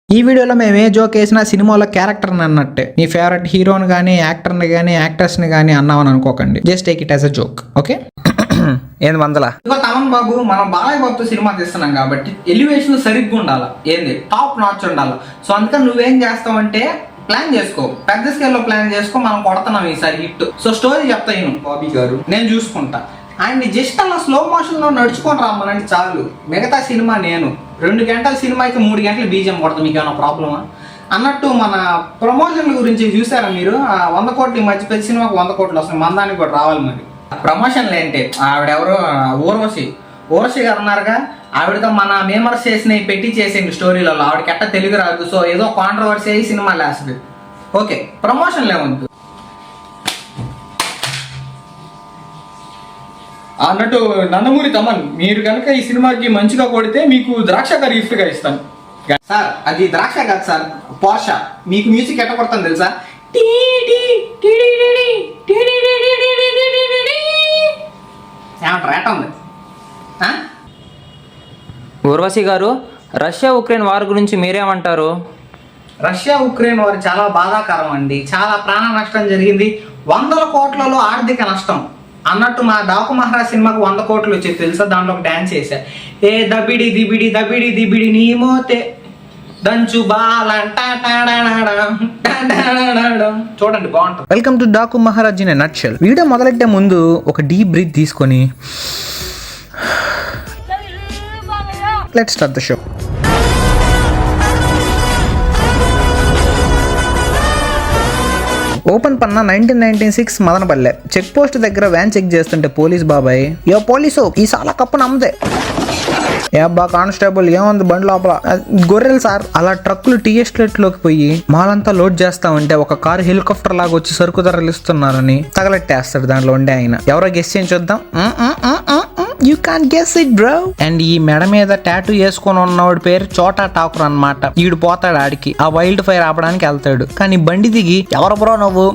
ఈ వీడియోలో మేము ఏ జోక్ వేసినా సినిమాలో క్యారెక్టర్ని అన్నట్టే. నీ ఫేవరెట్ హీరోని కానీ యాక్టర్ని కానీ యాక్టర్స్ని కానీ అన్నామని అనుకోకండి. Just take it as a joke. Okay. ఏంది మందల ఇంకో తమన్ బాబు, మనం బాలయ్య బాబుతో సినిమా తీస్తున్నాం కాబట్టి ఎలివేషన్ సరిగ్గా ఉండాలి, ఏంది టాప్ నాచ్ ఉండాలి. సో అందుకని నువ్వేం చేస్తావంటే ప్లాన్ చేసుకో, పెద్ద స్కేల్లో ప్లాన్ చేసుకో. మనం కొడుతున్నాం ఈసారి హిట్. సో స్టోరీ చెప్తా బాబీ గారు, నేను చూసుకుంటా. ఆయన్ని జస్ట్ అలా స్లో మోషన్ లో నడుచుకొని రమ్మనండి చాలు. మిగతా సినిమా నేను 2 గంటల సినిమాకి 3 గంటలు బీజం కొడతాం. మీకు ఏమైనా ప్రాబ్లమా అన్నట్టు. మన ప్రమోషన్ల గురించి చూసారా మీరు? 100 కోట్లు ఈ మధ్య ప్రతి సినిమాకి 100 కోట్లు వస్తాయి. మందానికి కూడా రావాలి. మరి ప్రమోషన్లు ఏంటి? ఆవిడెవరో ఊర్వశి గారు ఉన్నారుగా, ఆవిడతో మన మేమర్స్ చేసినవి పెట్టి చేసేయండి స్టోరీలలో. ఆవిడకి ఎట్ట తెలుగు రాదు. సో ఏదో కాంట్రవర్సీ అయ్యి సినిమా లేస్తుంది. ఓకే, ప్రమోషన్లు ఏమొద్దు అన్నట్టు. నందమూరి తమన్, మీరు కనుక ఈ సినిమాకి మంచిగా కొడితే మీకు ద్రాక్ష గారు గిఫ్ట్గా ఇస్తాను. సార్ అది ద్రాక్ష కాదు సార్, పోర్ష. మీకు మ్యూజిక్ ఎట్ట కొడతాను తెలుసా? ఏమంటారు? ఎట్ట ఉంది? ఊర్వశి గారు, రష్యా ఉక్రెయిన్ వార్ గురించి మీరేమంటారు? రష్యా ఉక్రెయిన్ వారు చాలా బాధాకరం అండి. చాలా ప్రాణ నష్టం జరిగింది. 100 కోట్లలో ఆర్థిక నష్టం అన్నట్టు. మా డాకు మహారాజ్ సినిమాకు 100 కోట్లు వచ్చేది తెలుసా? దాంట్లో ఒక డాన్స్ చేశా. ఏ దబిడి దిబిడి దబిడి దిబిడి నీ మోతే దంచు బాలంట. చూడండి, బాగుంటుంది. Welcome to Daaku Maharaj in a nutshell. Video మొదలెట్టే ముందు ఒక డీప్ బ్రీత్ తీసుకొని let's start the show. Open పన్న 1996 మదనపల్లె చెక్ పోస్ట్ దగ్గర వ్యాన్ చెక్ చేస్తుంటే పోలీస్ బాబాయ్, యో పోలీసు ఈ సాల కప్పు నమ్మదే. ఏ అబ్బా కానిస్టేబుల్, ఏముంది బండి లోపల? గొర్రెలు సార్. అలా ట్రక్కులు టీ ఎస్టేట్ లోకి పోయి మాలంతా లోడ్ చేస్తా ఉంటే ఒక కారు హెలికాప్టర్ లాగా వచ్చి సరుకు తరలిస్తున్నారని తగలెట్టేస్తాడు దాంట్లో ఉండే ఆయన. ఎవరో గెస్ చేయం చూద్దాం. You can't guess it bro. And ఈ మెడ మీద టాటూ వేసుకొని ఉన్నవాడి పేరు చోటా ఠాకూర్ అన్నమాట. ఈడు పోతాడు ఆడికి, ఆ వైల్డ్ ఫైర్ ఆపడానికి వెళ్తాడు. కానీ బండి దిగి ఎవరు బ్రో నువ్వు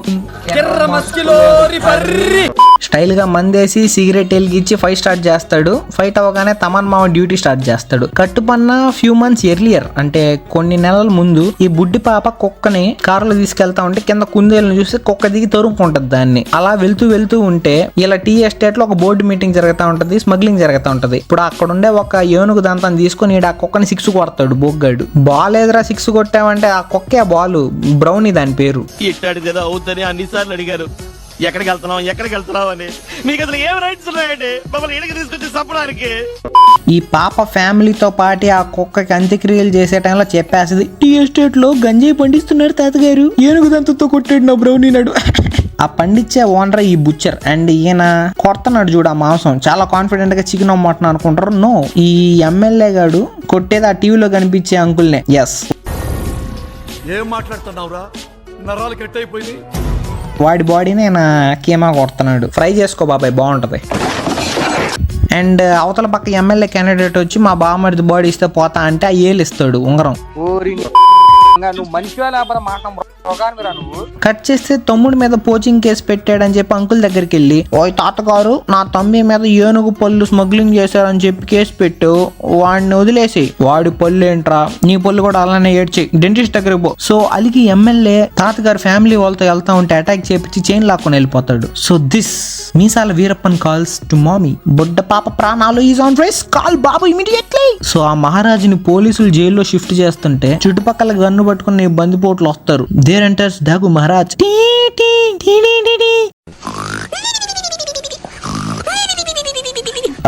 స్టైల్ గా మందేసి సిగరెట్ వెలిగించి ఫైట్ స్టార్ట్ చేస్తాడు. ఫైట్ అవగానే తమన్ మామ డ్యూటీ స్టార్ట్ చేస్తాడు. కట్టుపన్న ఫ్యూ మంత్స్ ఎర్లియర్, అంటే కొన్ని నెలల ముందు ఈ బుడ్డి పాప కుక్కని కారులో తీసుకెళ్తా ఉంటే కింద కుందేలను చూసి కుక్క దిగి తరుముకుంటది దాన్ని. అలా వెళ్తూ ఉంటే ఇలా టీ ఎస్టేట్ లో ఒక బోర్డు మీటింగ్ జరుగుతూ ఉంటది, స్మగ్లింగ్ జరుగుతూ ఉంటది. ఇప్పుడు అక్కడ ఉండే ఒక ఏనుగు దంతాన్ని తీసుకుని ఆ కుక్కని 6 కొడతాడు బొగ్గాడు. బాల్ ఎదురా 6 కొట్టావంటే ఆ కుక్కే బాలు, బ్రౌనీ దాని పేరు. అన్నిసార్లు అడిగారు ఎక్కడికి వెళ్తున్నావు అని. మీకు అసలు ఏం రైట్స్ ఉన్నాయండి మమ్మల్ని ఇక్కడికి తీసుకొచ్చి చంపడానికి? ఈ పాప ఫ్యామిలీతో పాటు ఆ కుక్కకి అంత్యక్రియలు చేసే టైంలో చెప్పేస్తుంది, టీ ఎస్టేట్ లో గంజాయి పండిస్తున్నారు తాతగారు, ఏనుగు దంతంతో కొట్టాడు నా బ్రౌనీ నాడు. ఆ పండించే ఓనర్ ఈ బుచ్చర్. అండ్ ఈయన కొడుతున్నాడు చూడు ఆ మాంసం. చాలా కాన్ఫిడెంట్ గా చికెన్ అమ్మటం అనుకుంటారు. నో, ఈ ఎమ్మెల్యే గాడు కొట్టేది ఆ టీవీలో కనిపించే అంకుల్నే. ఎస్, ఏం మాట్లాడుతున్నావురా? నరాలు కట్ అయిపోయింది. వాడి బాడీని ఆయన కీమా కొడుతున్నాడు. ఫ్రై చేసుకో బాబాయ్, బాగుంటది. అండ్ అవతల పక్క ఎమ్మెల్యే క్యాండిడేట్ వచ్చి మా బామ్మడిది బాడీ ఇస్తే పోతా అంటే ఆ ఏలు ఇస్తాడు, ఉంగరం. కట్ చేస్తే తమ్ముడి మీద పోచింగ్ కేసు పెట్టాడని చెప్పి అంకుల్ దగ్గరికి వెళ్ళి, ఓయ్ తాతగారు నా తమ్మి మీద ఏనుగు పళ్ళు స్మగ్లింగ్ చేశారని చెప్పి కేసు పెట్టు, వాడిని వదిలేసి. వాడి పళ్ళు ఏంట్రా, నీ పళ్ళు కూడా అలానే ఏడ్చి డెంటిస్ట్ దగ్గరికి పో. సో అలిగి ఎమ్మెల్యే తాతగారు ఫ్యామిలీ వాళ్ళతో వెళ్తా ఉంటే అటాక్ చేపించి చైన్ లాక్కొని వెళ్ళిపోతాడు. So this Meesala Veerappan calls to mummy, బొడ్డ పాప ప్రాణాలు is on rise, call Babu immediately. So ఆ మహారాజుని పోలీసులు జైల్లో షిఫ్ట్ చేస్తుంటే చుట్టుపక్కల గన్ను పట్టుకుని బందిపోట్లు వస్తారు. There enters Daaku Maharaj.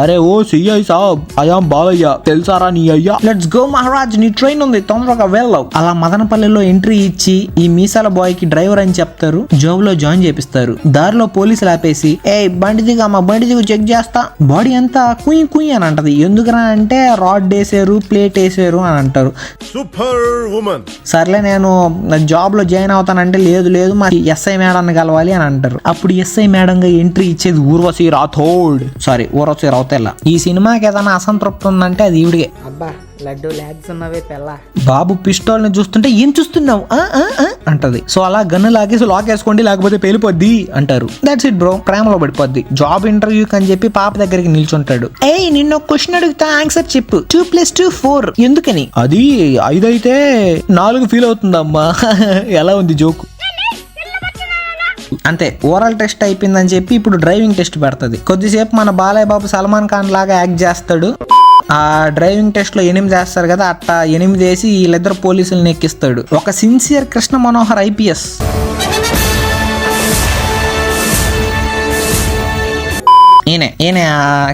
అరే ఓ సిఐ సాబ్, అయాం బాలయ్య, తెలుసారా నీ అయ్యా? లెట్స్ గో మహారాజ్, నీ ట్రైన్ ఉంది, తొందరగా వెళ్ళావు. అలా మదనపల్లిలో ఎంట్రీ ఇచ్చి ఈ మీసాల బాయ్ కి డ్రైవర్ అని చెప్తారు. జాబ్ లో జాయిన్ చేపిస్తారు. దారిలో పోలీసులు ఆపేసి, ఏ బండి దిగా, మా బండి దిగు చెక్ చేస్తా. బాడీ అంతా కుయ్ కుయ్ అని అంటది. ఎందుకురా అంటే రాడ్ వేసారు, ప్లేట్ వేసారు అని అంటారు. Super women. సర్లే నేను జాబ్ లో జాయిన్ అవుతానంటే, లేదు మా ఎస్ఐ మేడం కలవాలి అని అంటారు. అప్పుడు ఎస్ఐ మేడం గా ఎంట్రీ ఇచ్చేది ఊర్వశి రాథోడ్. అవతల. ఈ సినిమాకి ఏదైనా అసంతృప్తి ఉందంటే అది ఈవిడిగే. అబ్బా లడ్డు లాగ్స్ ఉన్నవే పెళ్ళ. బాబు పిస్టోల్ ని చూస్తుంటే ఏం చూస్తున్నావు అంటది. సో అలా గన్ను లాగేసి లాక్ వేసుకోండి లేకపోతే పేలిపోద్ది అంటారు. దట్స్ ఇట్ బ్రో, ప్రేమలో పడిపోద్ది. జాబ్ ఇంటర్వ్యూకి అని చెప్పి పాప దగ్గరికి నిల్చుంటాడు. ఏయ్ నిన్ను క్వశ్చన్ అడుగుతా ఆన్సర్ చెప్పు. 2+2 4 ఎందుకని? అది 5 అయితే 4 ఫీల్ అవుతుందమ్మా. ఎలా ఉంది జోకు? అంతే, ఓరల్ టెస్ట్ అయిపోయిందని చెప్పి ఇప్పుడు డ్రైవింగ్ టెస్ట్ పెడతది. కొద్దిసేపు మన బాలయ్య బాబు సల్మాన్ ఖాన్ లాగా యాక్ట్ చేస్తాడు. ఆ డ్రైవింగ్ టెస్ట్ లో 8 వేస్తారు కదా, అట్టా 8 వేసి వీళ్ళిద్దరు పోలీసులను ఎక్కిస్తాడు. ఒక సిన్సియర్ కృష్ణ మనోహర్ IPS. ఈయన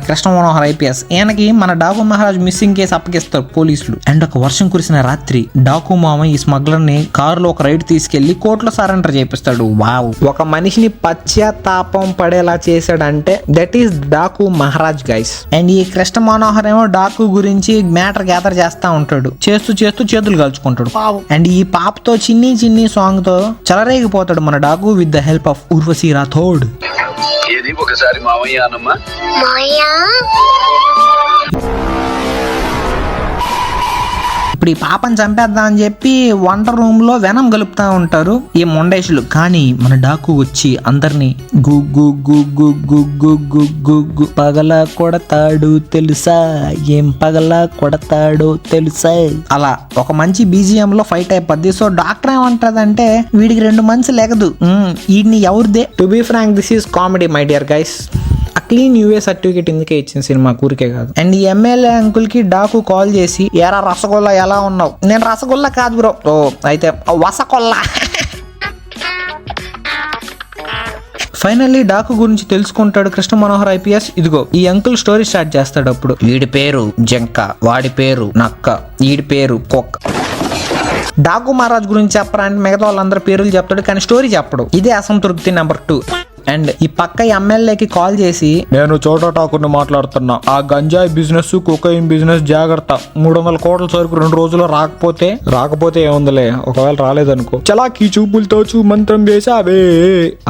కృష్ణ మనోహర్ IPS. ఈయనకి మన డాకు మహారాజ్ మిస్సింగ్ కేసు అప్పగిస్తారు పోలీసులు. అండ్ ఒక వర్షం కురిసిన రాత్రి డాకు మామ ఈ స్మగ్లర్ ని కారులో ఒక రైడ్ తీసుకెళ్లి కోర్టులో సరెండర్ చేపిస్తాడు. వావ్, ఒక మనిషిని పశ్చాత్తాపం పడేలా చేశాడంటే that is Daaku Maharaj guys. And ఈ కృష్ణ మనోహర్ ఏమో డాకు గురించి మ్యాటర్ గ్యాదర్ చేస్తా ఉంటాడు. చేస్తూ చేతులు కలుచుకుంటాడు. అండ్ ఈ పాపతో చిన్ని సాంగ్ తో చెలరేగిపోతాడు మన Daaku with the help of Urvashi Rathod. ఏది ఒకసారి మావయ్య అనమ్మా. ఇప్పుడు ఈ పాపని చంపేద్దాం అని చెప్పి వంట రూమ్ లో వెనం కలుపుతా ఉంటారు ఈ మొండేషులు. కానీ మన డాకు వచ్చి అందరినీ గు పగల కొడతాడు తెలుసా, ఏం పగల కొడతాడో తెలుసా. అలా ఒక మంచి BGM లో ఫైట్ అయిపోద్ది. సో డాక్టర్ ఏమంటదంటే వీడికి 2 months లేకదు, వీడిని ఎవరిదే. To be frank this is comedy my dear guys. Clean UA certificate ఇందుకే ఇచ్చిన సినిమా ఊరికే కాదు. అండ్ ఈ MLA అంకుల్ కి డాకు కాల్ చేసి ఎరా రసగుల్లా ఎలా ఉన్నావు? నేను రసగుల్లా కాదు బ్రో. ఓ అయితే వసకొల్లా. ఫైనల్లీ డాకు గురించి తెలుసుకుంటాడు కృష్ణ మనోహర్ IPS. ఇదిగో ఈ అంకుల్ స్టోరీ స్టార్ట్ చేస్తాడు. అప్పుడు వీడి పేరు జంక, వాడి పేరు నక్క, వీడి పేరు కుక్క. డాకు మహారాజ్ గురించి చెప్పరా అంటే మిగతా వాళ్ళందరూ పేర్లు చెప్తాడు కానీ స్టోరీ చెప్పడు. ఇదే అసంతృప్తి నెంబర్ 2. అండ్ ఈ పక్క MLAకి కాల్ చేసి నేను చోటా ఠాకూర్ని మాట్లాడుతున్నా, ఆ గంజాయి బిజినెస్ కొకైన్ బిజినెస్ జాగ్రత్త, 300 కోట్ల సరుకు 2 రోజుల్లో రాకపోతే ఏముందిలే, ఒకవేళ రాలేదనుకో చలాకీ చూపులతో మంత్రం వేసి అవే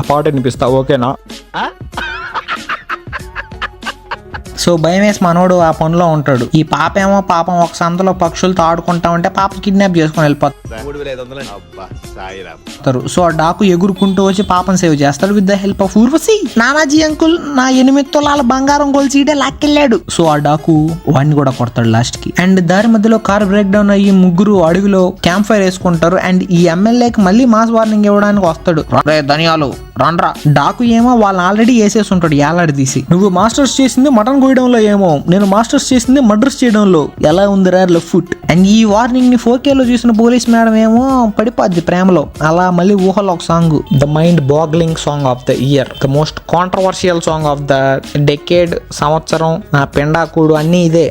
ఆ పాట వినిపిస్తా, ఓకేనా? సో భయం వేసి మనోడు ఆ పనిలో ఉంటాడు. ఈ పాపేమో పాపం ఒక సంతలో పక్షులతో ఆడుకుంటా ఉంటే పాప కిడ్నాప్ చేసుకుని వెళ్ళిపోతారు. సో ఆ డాకు ఎగురుకుంటూ వచ్చి పాపను సేవ్ చేస్తాడు with the help of Urvashi. Nanaji uncle నా 8 తులాల బంగారం గొలుసీడే లాక్కెళ్ళాడు. సో ఆ డాకు వాడిని కూడా కొడతాడు లాస్ట్ కి. అండ్ దారి మధ్యలో కార్ బ్రేక్ డౌన్ అయ్యి ముగ్గురు అడవిలో క్యాంప్ ఫైర్ వేసుకుంటారు. అండ్ ఈ MLAకి మళ్ళీ మాస్ వార్నింగ్ ఇవ్వడానికి వస్తాడు. ధనియాలు రండ్రా. డాకు ఏమో వాళ్ళని ఆల్రెడీ వేసేసి ఉంటాడు ఏలాడి తీసి. నువ్వు మాస్టర్స్ చేసింది మటన్ కోయడంలో ఏమో, నేను మాస్టర్స్ చేసింది మర్డర్స్ చేయడంలో. ఎలా ఉందిరా లెఫ్ట్ ఫుట్. అండ్ ఈ వార్నింగ్ ని 4Kలో చూసిన పోలీస్ మేడం ఏమో పడిపోద్ది ప్రేమలో. అలా మళ్ళీ ఊహలో ఒక song, the mind boggling song of the year, the most controversial song of the decade, సంవత్సరం, నా పెండాకుడు అన్ని ఇదే.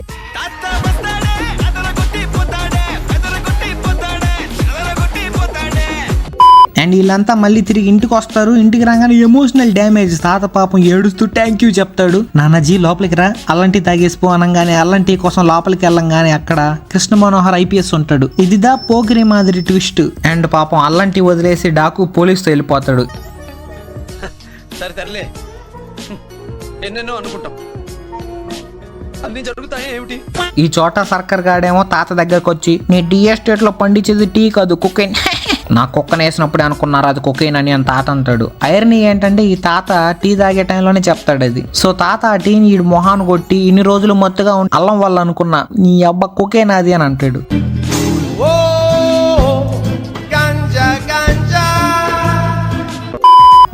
అండ్ వీళ్ళంతా మళ్ళీ తిరిగి ఇంటికి వస్తారు. ఇంటికి రాగానే ఎమోషనల్ డ్యామేజ్. తాత పాపం ఏడుస్తూ థ్యాంక్ యూ చెప్తాడు. నానాజీ లోపలికి రా, అల్లంటి తాగేసిపో అనగానే అల్లంటి కోసం లోపలికి వెళ్ళంగానే అక్కడ కృష్ణ మనోహర్ IPS ఉంటాడు. ఇదిదా పోకిరి మాదిరి ట్విస్ట్. అండ్ పాపం అల్లంటి వదిలేసి డాకు పోలీసుతో వెళ్ళిపోతాడు. సరే ఎన్నెన్నో అనుకుంటాం, అన్ని జరుగుతాయి ఏమిటి? ఈ చోట సర్కర్ గాడేమో తాత దగ్గరకు వచ్చి నీ టీ ఎస్టేట్ లో పండించేది టీ కాదు కుకైన్, నా కుక్కను వేసినప్పుడే అనుకున్నారు అది కుకైన్ అని తాత అంటాడు. ఐరనీ ఏంటంటే ఈ తాత టీ తాగే టైంలోనే చెప్తాడు అది. సో తాత ఆ టీని ఈ మొహాన్ని కొట్టి ఇన్ని రోజులు మత్తుగా అల్లం వల్ల అనుకున్నా నీ అబ్బా కుకైన్ అది అని అంటాడు.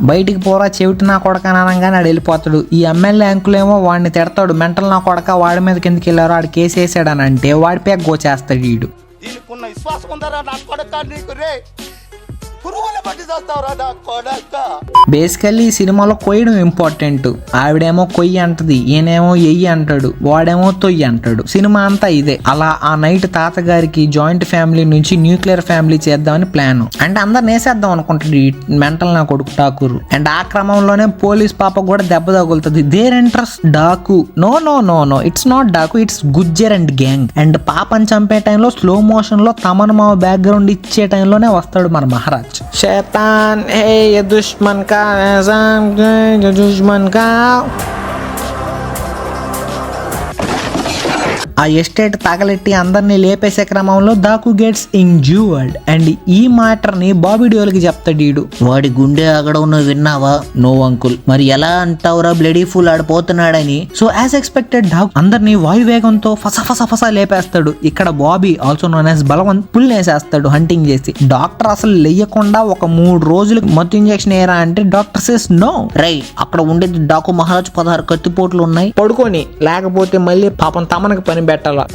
బయటికి పోరా చెవిటి నా కొడక అనగానే ఆడు వెళ్ళిపోతాడు. ఈ MLA అంకులేమో వాడిని తిడతాడు, మెంటల్ నా కొడక వాడి మీద కిందకి వెళ్ళారు, ఆడు కేసు వేసాడని అంటే వాడి పేక గోచేస్తాడు వీడు. బేసికల్లీ ఈ సినిమాలో కొయ్యడం ఇంపార్టెంట్. ఆవిడేమో కొయ్యి అంటది, ఈయనేమో ఎయ్యి అంటాడు, వాడేమో తొయ్యి అంటాడు. సినిమా అంతా ఇదే. అలా ఆ నైట్ తాతగారికి జాయింట్ ఫ్యామిలీ నుంచి న్యూక్లియర్ ఫ్యామిలీ చేద్దామని ప్లాన్. అంటే అందరు నేసేద్దాం అనుకుంటాడు ఈ మెంటల్ నా కొడుకు ఠాకూర్. అండ్ ఆ క్రమంలోనే పోలీస్ పాప కూడా దెబ్బ తగులుతుంది. There enters Daaku. No no no no it's not Daaku, it's Gujjar and gang. And పాపని చంపే టైంలో స్లో మోషన్ లో తమన్ మామ బ్యాక్గ్రౌండ్ ఇచ్చే టైంలోనే వస్తాడు మన మహారాజ్. शैतान है ये दुश्मन का निजाम, ये दुश्मन का ఆ ఎస్టేట్ తగలెట్టి అందరినీ లేపేసే క్రమంలో డాకు గెట్స్ ఇంజ్యూర్డ్ అండ్ ఈ మ్యాటర్ ని బాబీ డియోల్ కి చెప్తాడు. వాడి గుండె ఆగడం నువ్వు విన్నావా? No uncle. మరి ఎలా అంటావురా బ్లడీ ఫుల్ ఆడిపోతున్నాడని. సో యాజ్ ఎక్స్పెక్టెడ్ డాకు అందరినీ వాయువేగంతో ఫసా లేపేస్తాడు. ఇక్కడ Bobby also known as Balwant pull వేసేస్తాడు హంటింగ్ చేసి. డాక్టర్ అసలు లేయకుండా ఒక 3 రోజులు మత్తు ఇంజెక్షన్ ఏరా అంటే డాక్టర్ సేస్ నో. రైట్, అక్కడ ఉండేది డాకు మహారాజ్ 16 కత్తిపోట్లు ఉన్నాయి, పడుకొని, లేకపోతే మళ్ళీ పాపం తమనకి పని పెట్టాలా.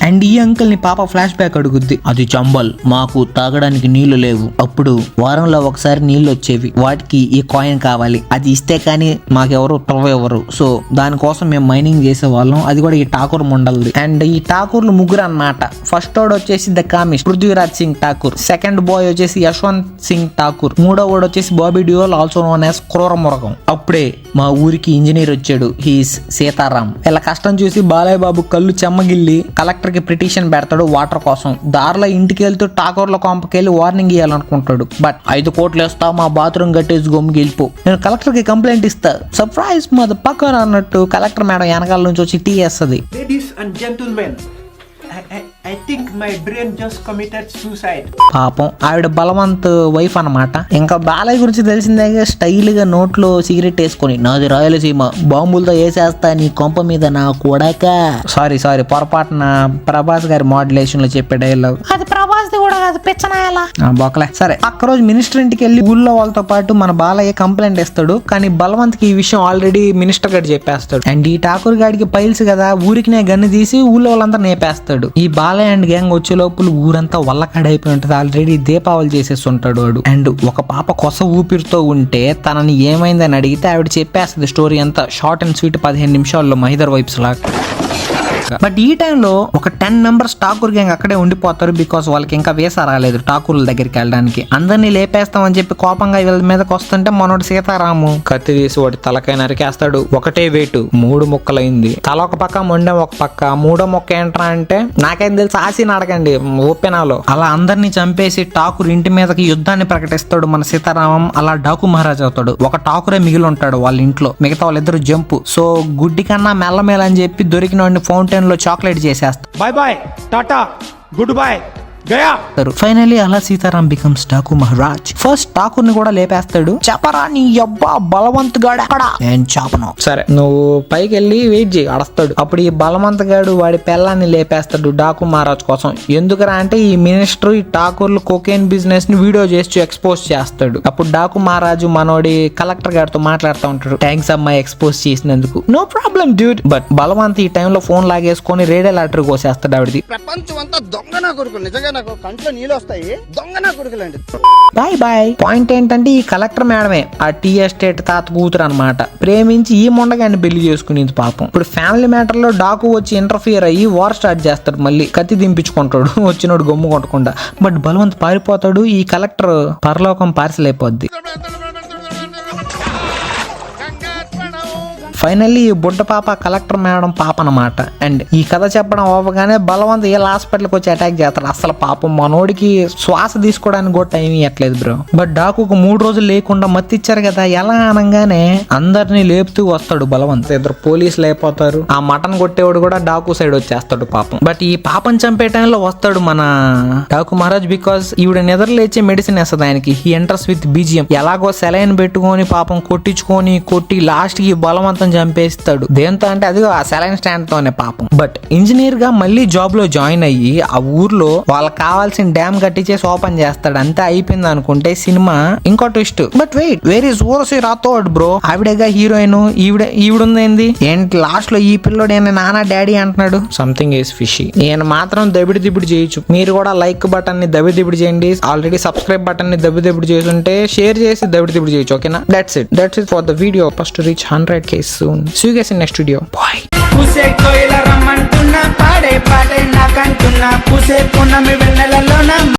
అండ్ ఈ అంకుల్ ని పాప ఫ్లాష్ బ్యాక్ అడుగుద్ది. అది చంబల్, మాకు తాగడానికి నీళ్లు లేవు, అప్పుడు వారంలో ఒకసారి నీళ్లు వచ్చేవి, వాటికి ఈ కాయిన్ కావాలి, అది ఇస్తే కానీ మాకెవరు ఇవ్వరు. సో దానికోసం మేము మైనింగ్ చేసేవాళ్ళం, అది కూడా ఈ ఠాకూర్ మండల్ది. అండ్ ఈ ఠాకూర్లు 3 అన్నమాట. ఫస్ట్ వాడు వచ్చేసి ద కామిష్ పృథ్వీరాజ్ సింగ్ ఠాకూర్, సెకండ్ బాయ్ వచ్చేసి యశ్వంత్ సింగ్ ఠాకూర్, 3వ వాడు వచ్చేసి Bobby Deol also known as క్రూర మురగం. అప్పుడే మా ఊరికి ఇంజనీర్ వచ్చాడు, హీస్ సీతారాం. ఇలా కష్టం చూసి బాలయ్య బాబు కళ్ళు చెమ్మగిల్లి కలెక్టర్ కి పిటిషన్ పెడతాడు వాటర్ కోసం. దారిలో ఇంటికి వెళ్తూ ఠాకూర్ల కొంపకెళ్ళి వార్నింగ్ ఇవ్వాలనుకుంటాడు. బట్ 5 కోట్లు వేస్తా, మా బాత్రూమ్ కట్టేసి గొమ్మికి వెళ్ళిపో, నేను కలెక్టర్ కి కంప్లైంట్ ఇస్తా. సర్ప్రైజ్ మద పక్కన అన్నట్టు కలెక్టర్ మేడం వెనకాల నుంచి వచ్చి టీ వేస్తుంది. Ladies and gentlemen, I think my brain just committed suicide. పాపం ఆవిడ బలవంత్ వైఫ్ అన్నమాట. ఇంకా బాలయ్య గురించి తెలిసిందే, స్టైల్ గా నోట్లో సిగరెట్ వేసుకొని, నాది రాయలసీమ, బాంబులతో వేసేస్తా నీ కొంప మీద నా కొడక. సారీ పొరపాటున ప్రభాస్ గారి మోడ్యులేషన్ లో చెప్పే డైలాగ్. అది ప్రభాస్ కూడా కాదు, పిచ్చనాయాలా బొక్కలే. సరే, అక్క రోజు మినిస్టర్ ఇంటికి వెళ్ళి ఊళ్ళో వాళ్ళతో పాటు మన బాలయ్య కంప్లైంట్ ఇస్తాడు. కానీ బలవంత్ కి ఈ విషయం ఆల్రెడీ మినిస్టర్ గారు చెప్పేస్తాడు. అండ్ ఈ ఠాకూర్ గాడికి పైల్స్ కదా, ఊరికినే గన్ను తీసి ఊళ్ళో వాళ్ళంతా నేపేస్తాడు. ఈ బాలయ్య అండ్ గ్యాంగ్ వచ్చే లోపల ఊరంతా వల్లకాడైపోయి ఉంటది. ఆల్రెడీ దీపావళి చేసేస్తుంటాడు వాడు. అండ్ ఒక పాప కొస ఊపిరితో ఉంటే తనని ఏమైందని అడిగితే ఆవిడ చెప్పేస్తుంది స్టోరీ అంతా, షార్ట్ అండ్ స్వీట్ 15 నిమిషాల్లో మహిదర్ వైబ్స్ లాగా. బట్ ఈ టైంలో ఒక 10 మెంబర్స్ ఠాకూర్ గ్యాంగ్ అక్కడే ఉండిపోతారు. బికాస్ వాళ్ళకి ఇంకా వీసా రాలేదు ఠాకూర్ల దగ్గరికి వెళ్ళడానికి. అందరినీ లేపేస్తామని చెప్పి కోపంగా వీళ్ళ మీదకి వస్తుంటే మనోడు సీతారాము కత్తి తీసి వాడి తలకాయ నరికేస్తాడు. ఒకటే వేటు 3 ముక్కలైంది. తల ఒక పక్క, మొండెం ఒక పక్క. 3వ ముక్క ఏంట్రా అంటే నాకేం తెలుసు, ఆశీని అడగండి ఓపెనాలో. అలా అందరినీ చంపేసి ఠాకూర్ ఇంటి మీదకి యుద్ధాన్ని ప్రకటిస్తాడు మన సీతారామం. అలా డాకు మహారాజ్ అవుతాడు. ఒక ఠాకూరే మిగిలి ఉంటాడు వాళ్ళ ఇంట్లో, మిగతా వాళ్ళిద్దరు జంపు. సో గుడ్డి కన్నా మెల్లమేల అని చెప్పి దొరికిన వాడిని ఫౌంటైన్ లో చాక్లెట్ చేసేస్తారు. Bye bye, Tata, goodbye, Gaya. Finally అలా సీతారాం బికమ్స్ ఠాకూర్ మహారాజ్. ఫస్ట్ ఠాకూర్ ని కూడా లేపేస్తాడు. చెప్పరా నీ అబ్బా బలవంత్ గాడు అక్కడ, నేను చాపను. సరే నువ్వు పైకి వెళ్ళి వెయిట్ చేయి, అడస్తాడు. అప్పుడు ఈ బలవంత్ గాడు వాడి పెళ్ళాన్ని లేపేస్తాడు ఠాకూర్ మహారాజ్ కోసం. ఎందుకరా అంటే ఈ మినిస్టర్ ఈ ఠాకూర్లు కొకేన్ బిజినెస్ ని వీడియో చేసి ఎక్స్పోజ్ చేస్తాడు. అప్పుడు ఠాకూర్ మహారాజు మనోడి కలెక్టర్ గారితో మాట్లాడుతూ ఉంటాడు, థ్యాంక్స్ అమ్మాయి ఎక్స్పోజ్ చేసినందుకు. No problem dude. But Balwant ఈ టైంలో ఫోన్ లాగేసుకొని రేడియో లాటరీ కోసేస్తాడు ఆవిడది. ప్రపంచం అంతా దొంగ నా కొడుకులు, నిజంగా నాకు కంట్లో నీళ్ళు వస్తాయి, దొంగ నా కొడుకులండి. బాయ్. పాయింట్ ఏంటంటే ఈ కలెక్టర్ మేడమే ఆ టీ ఎస్టేట్ తాత కూతురు అనమాట. ప్రేమించి ఈ మొండగాన్ని పెళ్లి చేసుకునేది పాపం. ఇప్పుడు ఫ్యామిలీ మ్యాటర్ లో డాకు వచ్చి ఇంటర్ఫియర్ అయ్యి వార్ స్టార్ట్ చేస్తాడు. మళ్ళీ కత్తి దింపించుకుంటాడు వచ్చినోడు గమ్ము కొట్టకుండా. బట్ బలవంత్ పారిపోతాడు. ఈ కలెక్టర్ పరలోకం పార్సల్ అయిపోద్ది. ఫైనల్లీ ఈ బుడ్డ పాప కలెక్టర్ మేడం పాప అన్నమాట. అండ్ ఈ కథ చెప్పడం అవ్వగానే బలవంత్ వీళ్ళ హాస్పిటల్కి వచ్చి అటాక్ చేస్తాడు. అసలు పాపం మనోడికి శ్వాస తీసుకోవడానికి కూడా టైం ఇవ్వట్లేదు బ్రో. బట్ డాకుకు 3 రోజులు లేకుండా మత్తిచ్చారు కదా, ఎలా అనగానే అందరినీ లేపుతూ వస్తాడు బలవంత్. 2 పోలీసులు అయిపోతారు. ఆ మటన్ కొట్టేవాడు కూడా డాకు సైడ్ వచ్చేస్తాడు పాపం. బట్ ఈ పాపం చంపే టైంలో వస్తాడు మన ఠాకూర్ మహారాజ్. బికాస్ ఈవిడ నిద్ర లేచే మెడిసిన్ వేస్తుంది ఆయనకి. He enters with BGM. ఎలాగో సెలైన్ పెట్టుకొని పాపం కొట్టి లాస్ట్ కి బలవంతం చంపేస్తాడు. దేంతో అంటే అది ఆ సెలైన్ స్టాండ్ తోనే పాపం. బట్ ఇంజనీర్ గా మళ్ళీ జాబ్ లో జాయిన్ అయ్యి ఆ ఊర్లో వాళ్ళకి కావాల్సిన డ్యామ్ కట్టించేసి ఓపెన్ చేస్తాడు. అంతే అయిపోయింది అనుకుంటే సినిమా ఇంకో twist. But wait, where is Urvashi Rathod bro? ఆవిడేగా హీరోయిన్. ఈవిడుందేంది ఏంటి లాస్ట్ లో ఈ పిల్లోడు ఏమైనా నాన్న డాడీ అంటున్నాడు. Something is fishy. నేను మాత్రం దబిడి చేయొచ్చు. మీరు కూడా లైక్ బటన్ ని దబిడి చేయండి. ఆల్రెడీ సబ్స్క్రైబ్ బటన్ ని దబిడి చేస్తుంటే షేర్ చేసి దబిడి చేయొచ్చు. ఓకేనా? That's it for the video. First to reach 100K soon. See you guys in next video. Bye. పూసే కోయిల రమ్మంటున్నా, పాడే పాడే నాకంటున్నా, పూసే పున్నమి వెన్నెలలో